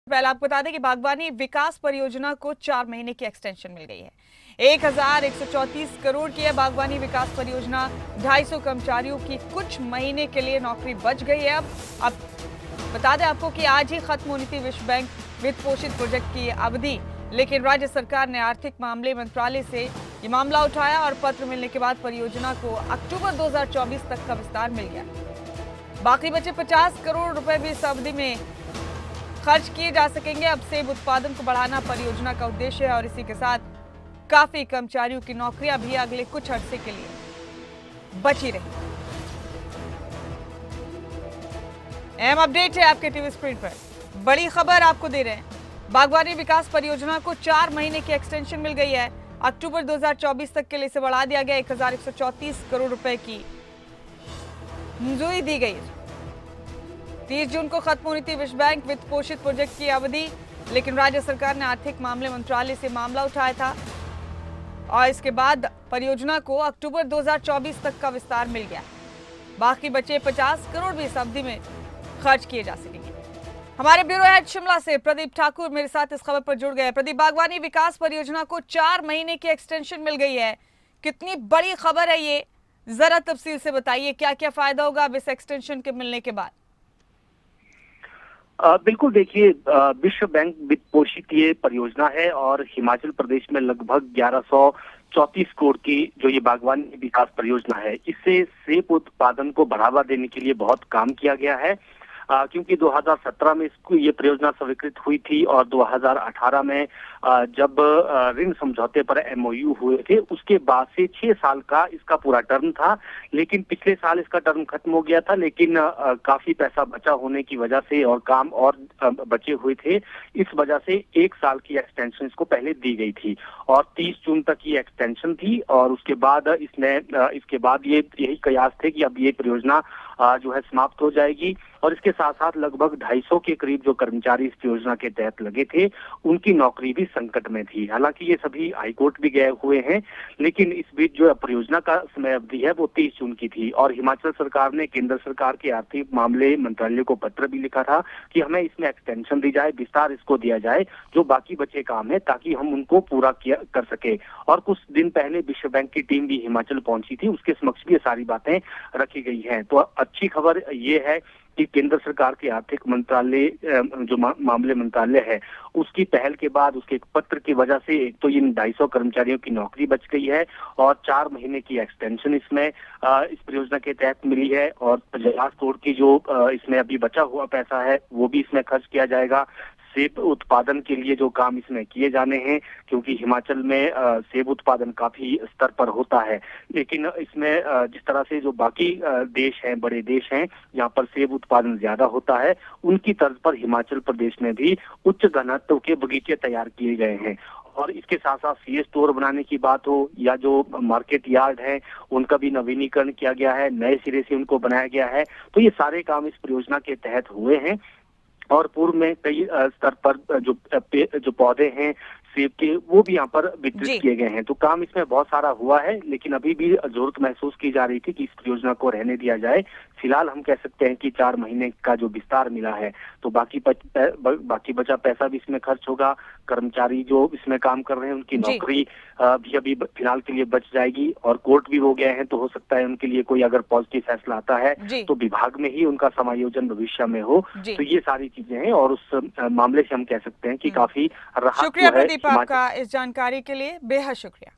पहले आपको बता दें कि बागवानी विकास परियोजना को 4 महीने की एक्सटेंशन मिल गई है। 1134 करोड़ की है बागवानी विकास परियोजना। 250 कर्मचारियों की कुछ महीने के लिए नौकरी बच गई है। अब बता दें आपको कि आज ही खत्म होनी थी विश्व बैंक वित्त पोषित प्रोजेक्ट की अवधि, लेकिन राज्य सरकार ने आर्थिक मामले मंत्रालय से ये मामला उठाया और पत्र मिलने के बाद परियोजना को अक्टूबर 2024 तक का विस्तार मिल गया। बाकी बचे 50 करोड़ रुपए भी इस अवधि में खर्च किए जा सकेंगे। अब सेब उत्पादन को बढ़ाना परियोजना का उद्देश्य है और इसी के साथ काफी कर्मचारियों की नौकरियां भी अगले कुछ अरसे के लिए बची रही। अहम अपडेट है आपके टीवी स्क्रीन पर, बड़ी खबर आपको दे रहे हैं। बागवानी विकास परियोजना को 4 महीने की एक्सटेंशन मिल गई है। अक्टूबर 2024 तक के लिए इसे बढ़ा दिया गया। 1134 करोड़ रुपए की मंजूरी दी गई। 30 जून को खत्म होनी थी विश्व बैंक वित्त पोषित प्रोजेक्ट की अवधि, लेकिन राज्य सरकार ने आर्थिक मामले मंत्रालय से मामला उठाया था और इसके बाद परियोजना को अक्टूबर 2024 तक का विस्तार मिल गया। बाकी बचे 50 करोड़ भी इस अवधि में खर्च किए जा सकेंगे। हमारे ब्यूरो हेड शिमला से प्रदीप ठाकुर मेरे साथ इस खबर पर जुड़ गए। प्रदीप, बागवानी विकास परियोजना को 4 महीने की एक्सटेंशन मिल गई है, कितनी बड़ी खबर है ये, जरा तफसील से बताइए क्या क्या फायदा होगा अब इस एक्सटेंशन के मिलने के बाद। बिल्कुल, देखिए, विश्व बैंक वित्त पोषित ये परियोजना है और हिमाचल प्रदेश में लगभग 1134 करोड़ की जो ये बागवानी विकास परियोजना है, इससे सेब उत्पादन को बढ़ावा देने के लिए बहुत काम किया गया है। क्योंकि 2017 में इसको ये परियोजना स्वीकृत हुई थी और 2018 में जब ऋण समझौते पर एमओयू हुए थे, उसके बाद से 6 साल का इसका पूरा टर्म था। लेकिन पिछले साल इसका टर्म खत्म हो गया था, लेकिन काफी पैसा बचा होने की वजह से और काम और बचे हुए थे, इस वजह से 1 साल की एक्सटेंशन इसको पहले दी गई थी और 30 जून तक ये एक्सटेंशन थी। और उसके बाद इसके बाद ये यही कयास थे कि अब ये परियोजना जो है समाप्त हो जाएगी और इसके साथ साथ लगभग 250 के करीब जो कर्मचारी इस योजना के तहत लगे थे, उनकी नौकरी भी संकट में थी। हालांकि ये सभी हाईकोर्ट भी गए हुए हैं, लेकिन इस बीच जो परियोजना का समय अवधि है वो 30 जून की थी और हिमाचल सरकार ने केंद्र सरकार के आर्थिक मामले मंत्रालय को पत्र भी लिखा था कि हमें इसमें एक्सटेंशन दी जाए, विस्तार इसको दिया जाए, जो बाकी बचे काम है, ताकि हम उनको पूरा कर सके। और कुछ दिन पहले विश्व बैंक की टीम भी हिमाचल पहुंची थी, उसके समक्ष भी ये सारी बातें रखी गई हैं। तो अच्छी खबर ये है कि केंद्र सरकार के आर्थिक मंत्रालय जो मामले मंत्रालय है, उसकी पहल के बाद, उसके एक पत्र की वजह से एक तो इन 250 कर्मचारियों की नौकरी बच गई है और 4 महीने की एक्सटेंशन इसमें इस परियोजना के तहत मिली है और 50 करोड़ की जो इसमें अभी बचा हुआ पैसा है वो भी इसमें खर्च किया जाएगा। सेब उत्पादन के लिए जो काम इसमें किए जाने हैं, क्योंकि हिमाचल में सेब उत्पादन काफी स्तर पर होता है, लेकिन इसमें जिस तरह से जो बाकी देश हैं, बड़े देश हैं, यहाँ पर सेब उत्पादन ज्यादा होता है, उनकी तर्ज पर हिमाचल प्रदेश में भी उच्च घनत्व के बगीचे तैयार किए गए हैं। और इसके साथ साथ सीए स्टोर बनाने की बात हो या जो मार्केट यार्ड है, उनका भी नवीनीकरण किया गया है, नए सिरे से उनको बनाया गया है। तो ये सारे काम इस परियोजना के तहत हुए हैं और पूर्व में कई स्तर पर जो पौधे हैं सेब के, वो भी यहाँ पर वितरित किए गए हैं। तो काम इसमें बहुत सारा हुआ है, लेकिन अभी भी जरूरत महसूस की जा रही थी कि इस परियोजना को रहने दिया जाए। फिलहाल हम कह सकते हैं कि 4 महीने का जो विस्तार मिला है, तो बाकी बचा पैसा भी इसमें खर्च होगा। कर्मचारी जो इसमें काम कर रहे हैं, उनकी नौकरी भी अभी फिलहाल के लिए बच जाएगी और कोर्ट भी हो गए हैं, तो हो सकता है उनके लिए कोई अगर पॉजिटिव फैसला आता है तो विभाग में ही उनका समायोजन भविष्य में हो। तो ये सारी चीजें हैं और उस मामले से हम कह सकते हैं कि काफी राहत शुक्रिया प्रदीप आपका इस जानकारी के लिए, बेहद शुक्रिया।